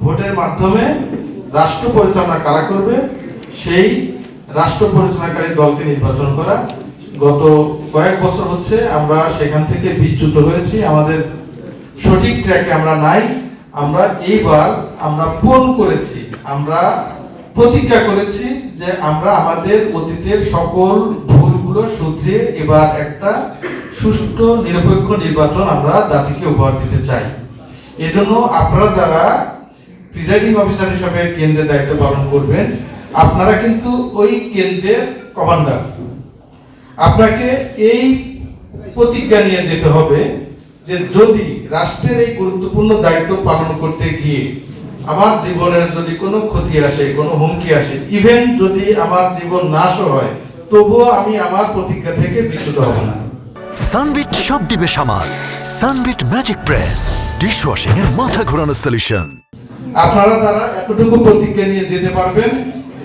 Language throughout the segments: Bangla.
ভোটের মাধ্যমে রাষ্ট্র পরিচালনা কারা করবে সেই রাষ্ট্র পরিচালনাকারী দলকে নির্বাচন করা। গত কয়েক বছর হচ্ছে আমরা সেখান থেকে বিচ্যুত হয়েছি, আমাদের সঠিক ট্র্যাকে আমরা নাই। আমরা এইবার আমরা পূরণ করেছি, আমরা প্রতিজ্ঞা করেছি যে আমরা আমাদের অতীতের সকল ভুলগুলো শুধরিয়ে এবার একটা সুষ্ঠু নিরপেক্ষ নির্বাচন আমরা জাতিকে উপহার দিতে চাই। এজন্য আপনারা যারা প্রিজাইডিং অফিসার হিসেবে কেন্দ্রের দায়িত্ব পালন করবেন, আপনারা কিন্তু ওই কেন্দ্রের কমান্ডার। আপনাকে এই প্রতিজ্ঞা নিয়ে যেতে হবে যে যদি রাষ্ট্রের এই গুরুত্বপূর্ণ দায়িত্ব পালন করতে গিয়ে আমার জীবনের যদি কোনো ক্ষতি আসে, কোনো হুমকি আসে, ইভেন যদি আমার জীবন নাশও হয়, তবুও আমি আমার প্রতিজ্ঞা থেকে বিচ্যুত হব না। সানবিট সব দিবে সামাল। সানবিট ম্যাজিক প্রেস ডিশওয়াশিং এর মাথা ঘোরানো সলিউশন। আপনারা যারা এতটুকু প্রতিজ্ঞা নিয়ে যেতে পারবেন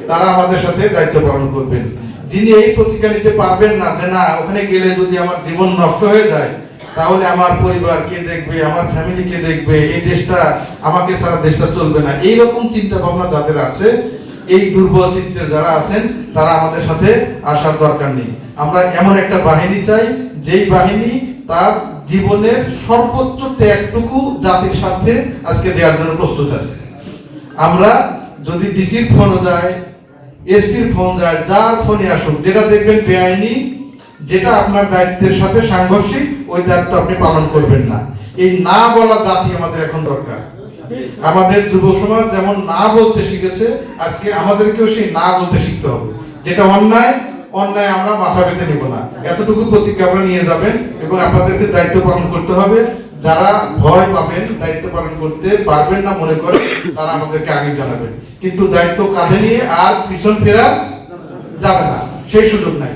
তারা আমাদের সাথে দায়িত্ব পালন করবেন। যিনি এই প্রতিজ্ঞা নিতে পারবেন না যে না ওখানে গেলে যদি আমার জীবন নষ্ট হয়ে যায় তাহলে আমার পরিবার কে দেখবে, আমার ফ্যামিলি কে দেখবে, এই দেশটা আমাকে ছাড়া দেশটা চলবে না, এইরকম চিন্তা ভাবনা যাদের আছে, এই দুর্বল চিন্তার যারা আছেন তারা আমাদের সাথে আসার দরকার নেই। আমরা এমন একটা বাহিনী চাই যেই বাহিনী তার জীবনের সর্বোচ্চ ত্যাগটুকু জাতির স্বার্থে আজকে দেওয়ার জন্য প্রস্তুত আছে। আমরা যদি ডিসির ফোনও যায়, এসপির ফোন যায়, যার ফোনে আসুক, যেটা দেখবেন বেআইনি, যেটা আপনার দায়িত্বের সাথে সাংঘর্ষিক, ওই দায়িত্ব আপনি পালন করবেন না। এই না বলা জাতি আমাদের এখন দরকার। আমাদের যুব সমাজ যেমন না বলতে শিখেছে, আজকে আমাদেরকেও সেই না বলতে শিখতে হবে। যেটা অন্যায়, অন্যায় আমরা মাথা পেতে নিব না, এতটুকু প্রতিজ্ঞা আপনারা নিয়ে যাবেন এবং আপনাদেরকে দায়িত্ব পালন করতে হবে। যারা ভয় পাবেন, দায়িত্ব পালন করতে পারবেন না মনে করে, তারা আমাদেরকে আগে জানাবেন। কিন্তু দায়িত্ব কাঁধে নিয়ে আর পিছন ফেরা যাবে না, সেই সুযোগ নাই।